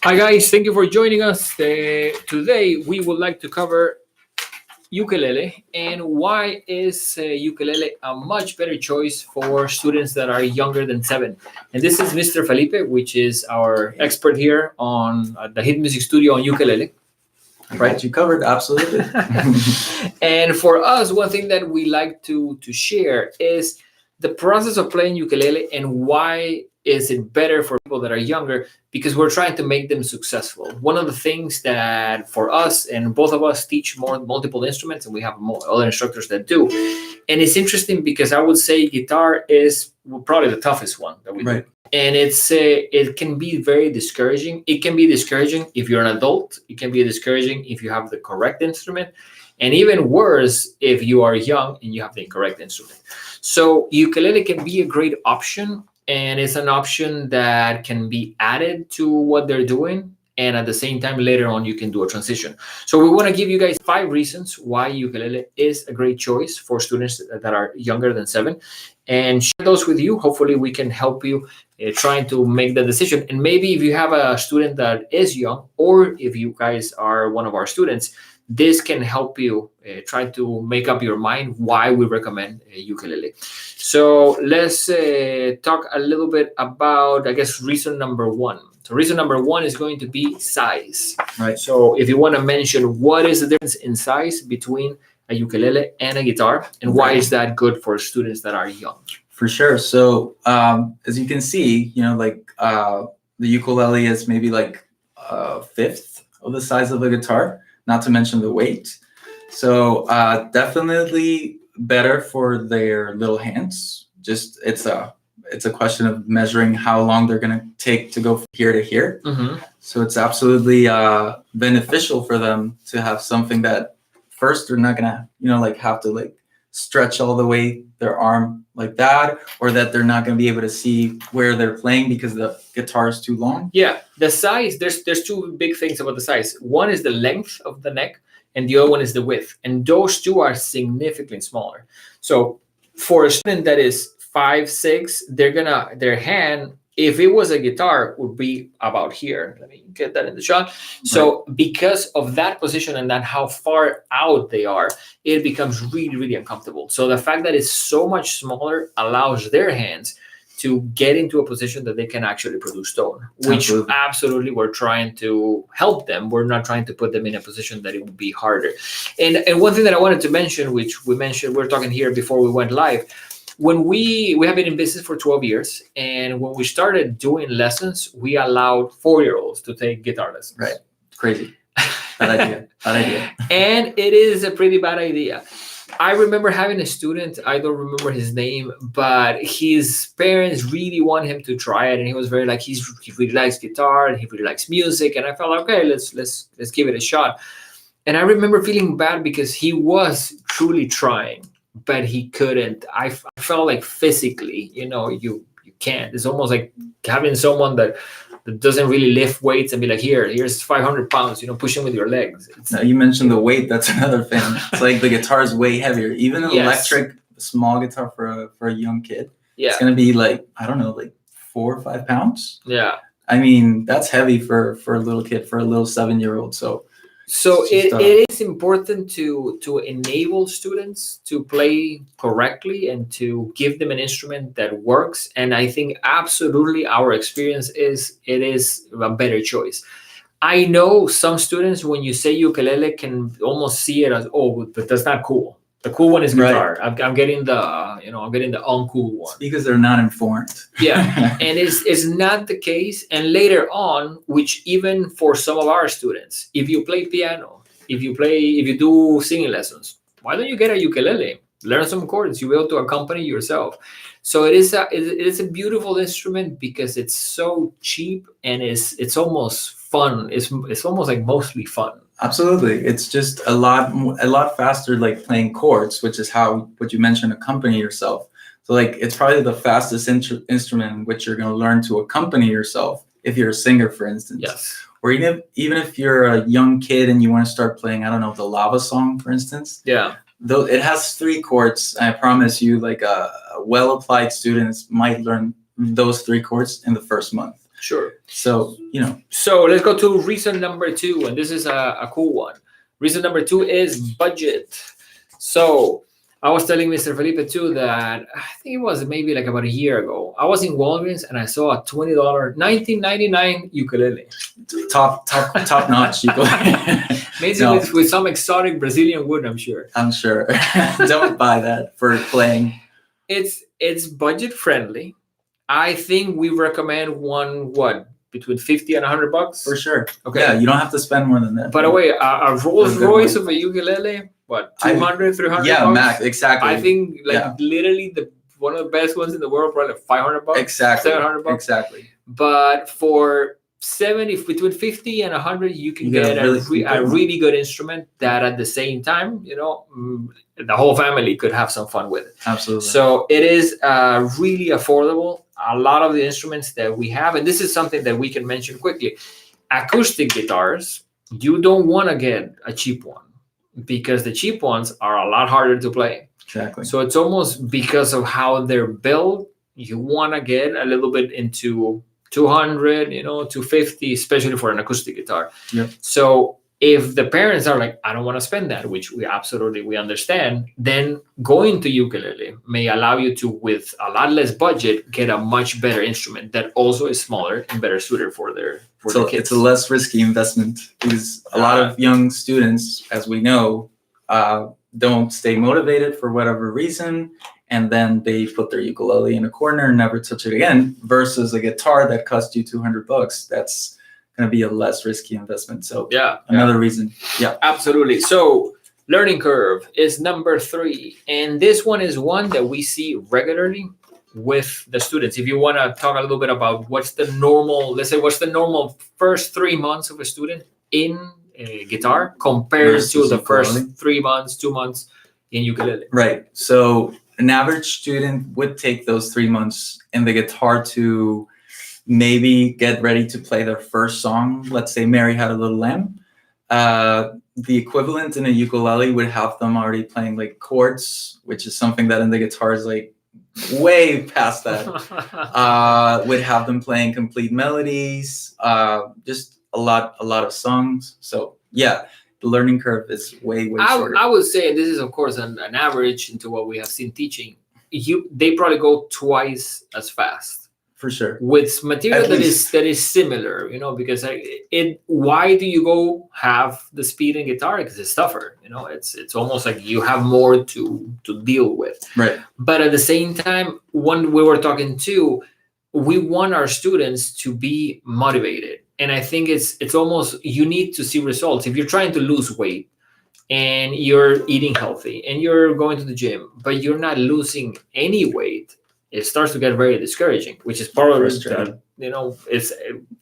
Hi guys, thank you for joining us. Today we would like to cover ukulele and why is ukulele a much better choice for students that are younger than 7. And this is Mr. Felipe, which is our expert here on the Hit Music Studio on ukulele. I got you covered, absolutely. And for us, one thing that we like to share is the process of playing ukulele and why is it better for people that are younger, because we're trying to make them successful. One of the things that for us, and both of us teach multiple instruments, and we have other instructors that do, and it's interesting because I would say guitar is probably the toughest one that we do. And it can be very discouraging. It can be discouraging if you're an adult. It can be discouraging if you have the correct instrument, and even worse if you are young and you have the incorrect instrument. So ukulele can be a great option, and it's an option that can be added to what they're doing, and at the same time later on you can do a transition. So we want to give you guys 5 reasons why ukulele is a great choice for students that are younger than 7, and share those with you. Hopefully we can help you trying to make the decision. And maybe if you have a student that is young, or if you guys are one of our students, this can help you try to make up your mind why we recommend ukulele. So let's talk a little bit about, I guess, reason number 1. So reason number 1 is going to be size. Right. So if you want to mention what is the difference in size between a ukulele and a guitar, and why is that good for students that are young? For sure. So as you can see, the ukulele is maybe like a fifth of the size of a guitar, not to mention the weight. So definitely better for their little hands. Just it's a question of measuring how long they're going to take to go from here to here. Mm-hmm. So it's absolutely beneficial for them to have something that first they're not going to, have to stretch all the way their arm like that, or that they're not going to be able to see where they're playing because the guitar is too long. Yeah, the size, there's 2 big things about the size. One is the length of the neck, and the other one is the width. And those 2 are significantly smaller. So for a student that is 5, 6, their hand, if it was a guitar, would be about here. Let me get that in the shot. So because of that position and that how far out they are, it becomes really, really uncomfortable. So the fact that it's so much smaller allows their hands to get into a position that they can actually produce tone, which absolutely we're trying to help them. We're not trying to put them in a position that it would be harder. And one thing that I wanted to mention, which we're talking here before we went live, when we have been in business for 12 years, and when we started doing lessons, we allowed 4-year-olds to take guitar lessons. Right. Crazy. Bad idea. Bad idea. And it is a pretty bad idea. I remember having a student, I don't remember his name, but his parents really want him to try it. And he was very he really likes guitar and he really likes music. And I felt like, okay, let's give it a shot. And I remember feeling bad because he was truly trying, but he couldn't. I felt like physically, you can't. It's almost like having someone that doesn't really lift weights and be like, here's 500 pounds, push him with your legs. Now, you mentioned the weight. That's another thing. It's like the guitar is way heavier. Even an electric small guitar for a young kid, it's going to be 4 or 5 pounds. Yeah. I mean, that's heavy for a little kid, for a little 7-year-old. So it is important to enable students to play correctly and to give them an instrument that works. And I think absolutely our experience is it is a better choice. I know some students, when you say ukulele, can almost see it as, but that's not cool. The cool one is guitar. Right. I'm getting the uncool one. It's because they're not informed. Yeah, and it's not the case. And later on, which even for some of our students, if you play piano, if you do singing lessons, why don't you get a ukulele? Learn some chords. You'll be able to accompany yourself. So it is a beautiful instrument because it's so cheap and it's almost fun. It's almost like mostly fun. Absolutely. It's just a lot faster, playing chords, which is what you mentioned, accompany yourself. So it's probably the fastest instrument in which you're going to learn to accompany yourself if you're a singer, for instance. Yes. Or even if you're a young kid and you want to start playing, I don't know, the Lava Song, for instance. Yeah. Though it has 3 chords, I promise you, a well-applied student might learn those 3 chords in the first month. Sure. So, So let's go to reason number 2, and this is a cool one. Reason number 2 is budget. So I was telling Mr. Felipe too that I think it was maybe like about a year ago. I was in Walgreens and I saw a $20 1999 ukulele. top notch ukulele. Maybe No. with some exotic Brazilian wood, I'm sure. I'm sure. Don't buy that for playing. It's budget friendly. I think we recommend one between 50 and $100 For sure. Okay. Yeah, you don't have to spend more than that. By the way, a Rolls That's a good Royce one. of a ukulele, what, 200, 300 Yeah, bucks? max, exactly. I think Yeah. literally one of the best ones in the world, probably like 500 bucks, Exactly. 700 bucks. Exactly. But for 70, between 50 and 100, you can You get get a a really good instrument that at the same time, the whole family could have some fun with it. Absolutely. So it is really affordable. A lot of the instruments that we have, and this is something that we can mention quickly, acoustic guitars, you don't want to get a cheap one because the cheap ones are a lot harder to play. Exactly. So it's almost because of how they're built, you want to get a little bit into 200, 250, especially for an acoustic guitar. Yep. So if the parents are like, I don't want to spend that, which we understand, then going to ukulele may allow you to, with a lot less budget, get a much better instrument that also is smaller and better suited for their kids. It's a less risky investment because a lot of young students, as we know, don't stay motivated for whatever reason, and then they put their ukulele in a corner and never touch it again, versus a guitar that cost you $200. That's going to be a less risky investment. So another reason. Yeah, absolutely. So learning curve is number 3. And this one is one that we see regularly with the students. If you want to talk a little bit about what's the normal first 3 months of a student in guitar compared Versus to the ukulele. first 3 months, 2 months in ukulele. Right. So an average student would take those 3 months in the guitar to maybe get ready to play their first song. Let's say Mary Had a Little Lamb. The equivalent in a ukulele would have them already playing like chords, which is something that in the guitar is like way past that. Would have them playing complete melodies, just a lot of songs. So yeah, the learning curve is way shorter. I would say, and this is of course an average into what we have seen teaching, they probably go twice as fast. For sure. With material that is similar, because why do you go half the speed in guitar? Because it's tougher, it's almost like you have more to deal with. Right. But at the same time, when we were talking too, we want our students to be motivated. And I think it's almost, you need to see results. If you're trying to lose weight and you're eating healthy and you're going to the gym, but you're not losing any weight, it starts to get very discouraging, which is part of it. It's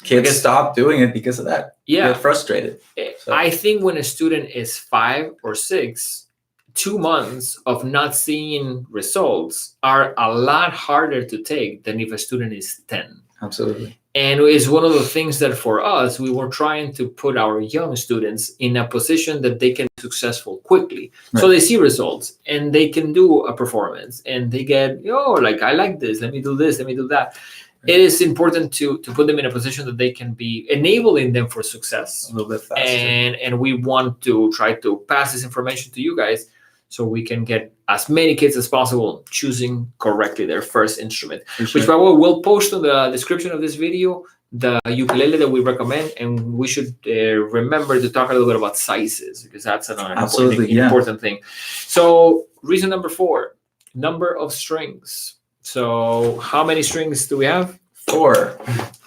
kids stop doing it because of that. Yeah, they're frustrated. So. I think when a student is 5 or 6, 2 months of not seeing results are a lot harder to take than if a student is 10. Absolutely. And it's one of the things that for us, we were trying to put our young students in a position that they can be successful quickly. Right. So they see results and they can do a performance and they get, I like this, let me do this, let me do that. Right. It is important to put them in a position that they can be enabling them for success. A little bit faster. And we want to try to pass this information to you guys so we can get as many kids as possible choosing correctly their first instrument. Sure. Which, by the way, we'll post on the description of this video the ukulele that we recommend, and we should remember to talk a little bit about sizes because that's another important thing. So reason number 4, number of strings. So how many strings do we have? 4.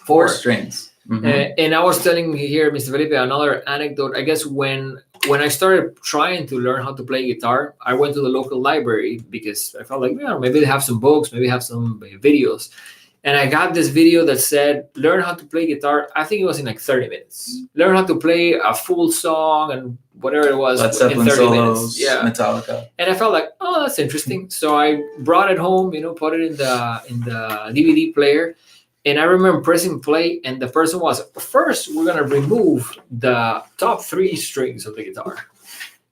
4 strings. Mm-hmm. And I was telling here, Mr. Felipe, another anecdote. I guess when I started trying to learn how to play guitar, I went to the local library because I felt like, maybe they have some books, maybe have some videos. And I got this video that said, learn how to play guitar. I think it was in like 30 minutes. Learn how to play a full song and whatever it was in 30 minutes. Yeah. Metallica. And I felt like, that's interesting. So I brought it home, put it in the DVD player. And I remember pressing play, and the person was, first, we're going to remove the top 3 strings of the guitar.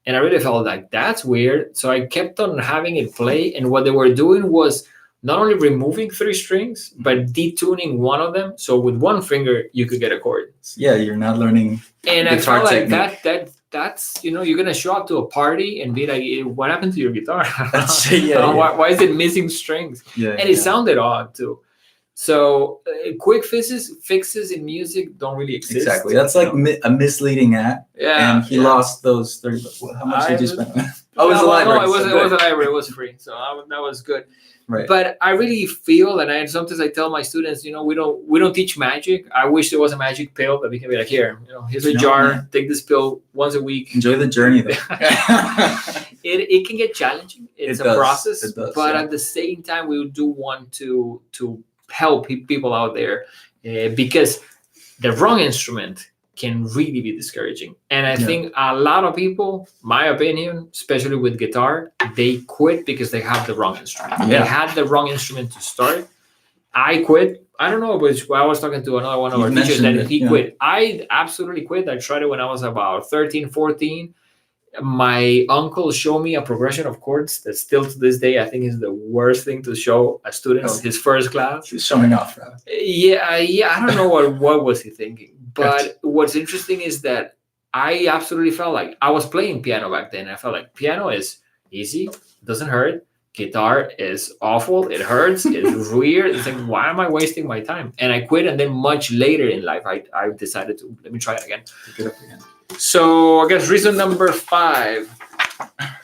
And I really felt like, that's weird. So I kept on having it play. And what they were doing was not only removing 3 strings, but detuning one of them. So with one finger, you could get a chord. Yeah, you're not learning. And I Guitar felt like technique. that's, you're going to show up to a party and be like, what happened to your guitar? Yeah. Why is it missing strings? Yeah, And it sounded odd too. So quick fixes in music don't really exist. Exactly. That's like a misleading ad. Yeah. And he lost those 30. How much did you spend? Oh, it was a library. No, It was a library. It was free. So that was good. Right. But I really feel, and sometimes I tell my students, we don't teach magic. I wish there was a magic pill that we can be like, here, here's a jar. Man. Take this pill once a week. Enjoy the journey, though. It can get challenging. It's a process. It does, but at the same time, we do want to help people out there because the wrong instrument can really be discouraging. And I think a lot of people, my opinion, especially with guitar, they quit because they have the wrong instrument. Yeah. They had the wrong instrument to start. I quit. I don't know, but I was talking to another one of our teachers that he quit. I absolutely quit. I tried it when I was about 13, 14. My uncle showed me a progression of chords that still to this day, I think is the worst thing to show a student in his first class. He's showing off, right? Yeah. I don't know what was he thinking. But what's interesting is that I absolutely felt like I was playing piano back then. I felt like piano is easy, doesn't hurt. Guitar is awful. It hurts. It's weird. It's like, why am I wasting my time? And I quit. And then much later in life, I decided to let me try it again. Pick it up again. So I guess reason number 5,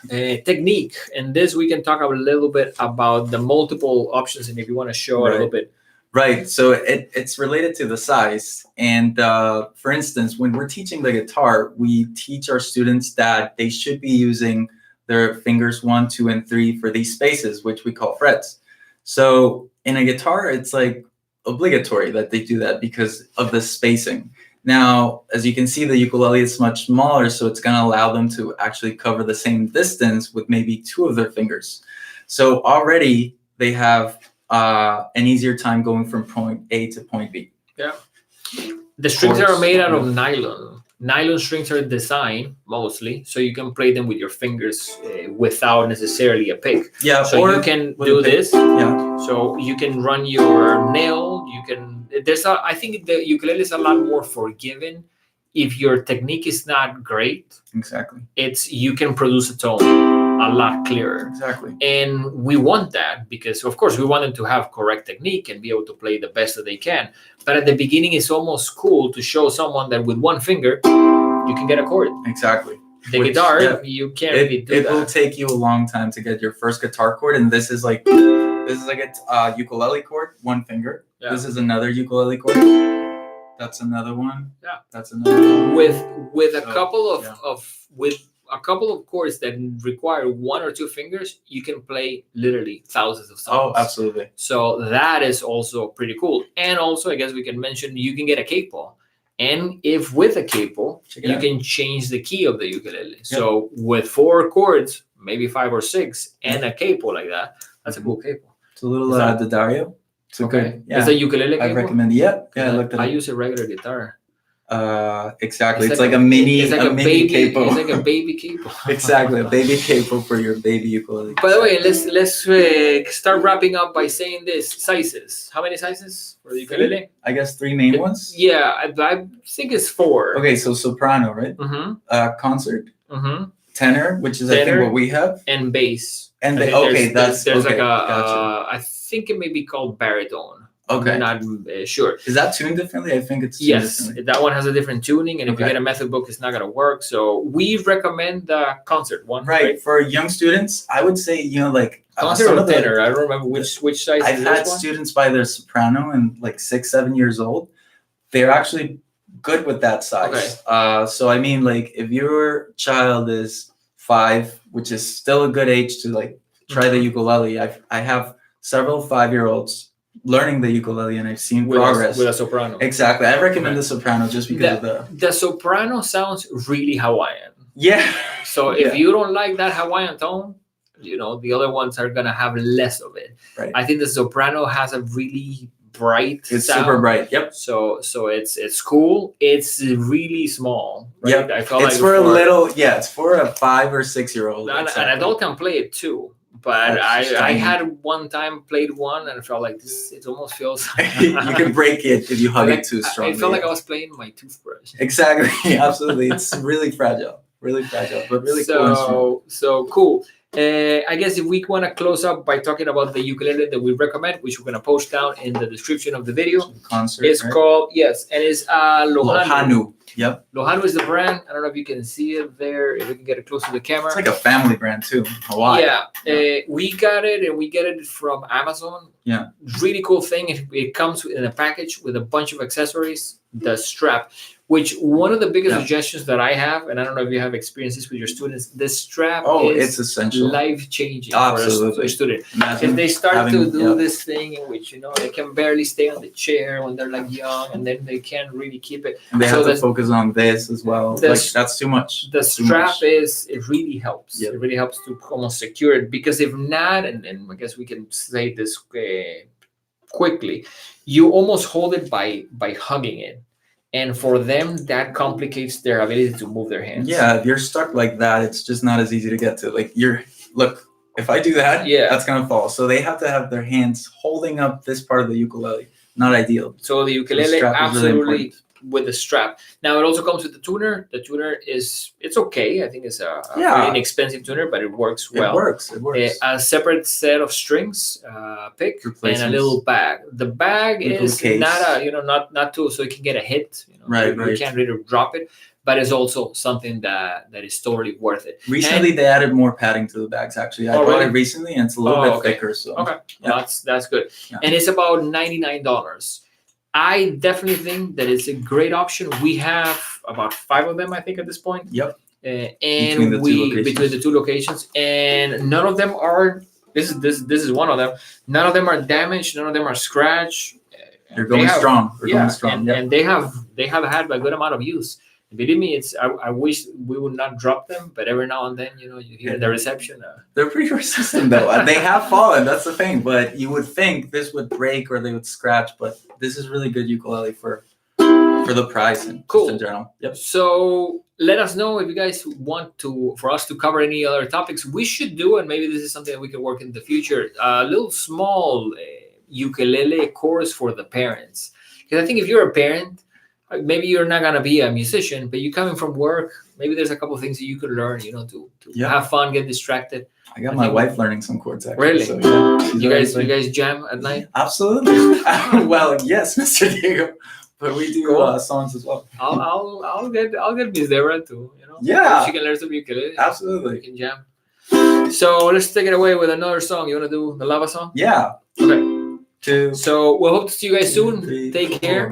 technique. And this we can talk a little bit about the multiple options. And if you want to show a little bit. Right. So it's related to the size. And for instance, when we're teaching the guitar, we teach our students that they should be using their fingers 1, 2, and 3 for these spaces, which we call frets. So in a guitar, it's like obligatory that they do that because of the spacing. Now, as you can see, the ukulele is much smaller, so it's going to allow them to actually cover the same distance with maybe 2 of their fingers. So already they have an easier time going from point A to point B. Yeah. The strings are made out of nylon. Nylon strings are designed mostly so you can play them with your fingers without necessarily a pick. Yeah. So you can do this. Yeah. So you can run your nail. You can. I think the ukulele is a lot more forgiving if your technique is not great. Exactly. You can produce a tone a lot clearer. Exactly. And we want that because, of course, we want them to have correct technique and be able to play the best that they can. But at the beginning, it's almost cool to show someone that with one finger, you can get a chord. Exactly. The guitar, you can't really do that. It will take you a long time to get your first guitar chord. And this is like a ukulele chord, one finger. Yeah. This is another ukulele chord. That's another one. Yeah. That's another one. With a couple of chords that require 1 or 2 fingers, you can play literally thousands of songs. Oh, absolutely. So that is also pretty cool. And also, I guess we can mention you can get a capo. And if with a capo, you can change the key of the ukulele. Yep. So with 4 chords, maybe 5 or 6, and a capo like that, that's a cool capo. It's a little Daddario. It's okay. Yeah. Is a ukulele capo? I recommend it. Yeah. I looked at it. I use a regular guitar. Exactly. It's like a mini baby capo. It's like a baby capo. Exactly, a baby capo for your baby ukulele. By the way, let's start wrapping up by saying this: sizes. How many sizes for the ukulele? I guess 3 main ones. Yeah, I think it's 4. Okay, so soprano, right? Mm-hmm. Concert. Mm-hmm. Tenor, which is I think what we have, and bass. And there's like a gotcha. I think it may be called baritone. Okay. I'm not sure. Is that tuned differently? I think it's tuned differently. That one has a different tuning, and if you get a method book, it's not going to work. So we recommend the concert one. Right. For young students, I would say, like concert or tenor. I don't remember which size. I've had students by their soprano and like 6, 7 years old. They're actually good with that size. Okay. So I mean, like if your child is 5, which is still a good age to like try the ukulele. I have several 5-year-olds learning the ukulele, and I've seen progress with a soprano. Exactly. I recommend the soprano just because of the soprano sounds really Hawaiian. Yeah. So if you don't like that Hawaiian tone, the other ones are gonna have less of it. Right. I think the soprano has a really bright it's sound. Super bright. Yep. So it's cool. It's really small. Right? Yep. I felt it's for a little. Yeah. It's for a 5 or 6 year old. An adult can play it too. But That's I shiny. had one time played one and I felt like this. It almost feels. You can break it if you hug like, it too strongly. It felt like I was playing my toothbrush. Exactly, absolutely. It's really fragile, but really cool instrument. So cool. I guess if we want to close up by talking about the ukulele that we recommend, which we're going to post down in the description of the video. Concert, It's right? called, yes, and it's Lohanu. Lohanu. Yep. Lohanu is the brand. I don't know if you can see it there, if we can get it close to the camera. It's like a family brand too. Hawaii. Yeah, we got it, and we get it from Amazon. Yeah. Really cool thing. It comes in a package with a bunch of accessories. The strap, which one of the biggest suggestions that I have, and I don't know if you have experiences with your students, the strap is it's essential, life-changing Absolutely. for a student. Imagine if they start to do yep. this thing in which they can barely stay on the chair when they're like young, and then they can't really keep it. And they have to focus on this as well. That's too much. The strap it really helps. Yep. It really helps to almost secure it, because if not, and I guess we can say this quickly, you almost hold it by hugging it, and for them that complicates their ability to move their hands. Yeah, if you're stuck like that, it's just not as easy to get to. Like look, if I do that, that's gonna fall. So they have to have their hands holding up this part of the ukulele. Not ideal. So the ukulele absolutely really with the strap. Now it also comes with the tuner. The tuner it's okay. I think it's a pretty inexpensive tuner, but it works well. It works. A separate set of strings, pick, and a little bag. The bag is not not too, so it can get a hit. Right. You can't really drop it, but it's also something that is totally worth it. Recently, they added more padding to the bags. Actually, I bought it recently, and it's a little bit thicker. So that's good. Yeah. And it's about $99. I definitely think that it's a great option. We have about 5 of them, I think, at this point. Yep. And between the two locations, and none of them are. This is one of them. None of them are damaged. None of them are scratched. They're going strong. And they have had a good amount of use. Believe me, I wish we would not drop them, but every now and then, you hear the reception. They're pretty resistant though. They have fallen. That's the thing. But you would think this would break or they would scratch. But this is really good ukulele for the price and just in general. Yep. So let us know if you guys want for us to cover any other topics we should do, and maybe this is something that we can work in the future. A little small ukulele course for the parents, because I think if you're a parent, maybe you're not gonna be a musician, but you're coming from work. Maybe there's a couple of things that you could learn, to have fun, get distracted. I got my wife learning some chords actually. Really? So, yeah, you guys jam at night? Absolutely. Well, yes, Mr. Diego, but we do songs as well. I'll get Miss Deborah too. Yeah. She can learn some ukulele. Absolutely. We can jam. So let's take it away with another song. You wanna do the lava song? Yeah. Okay. 2. So we'll hope to see you guys soon. 3, Take 4. care.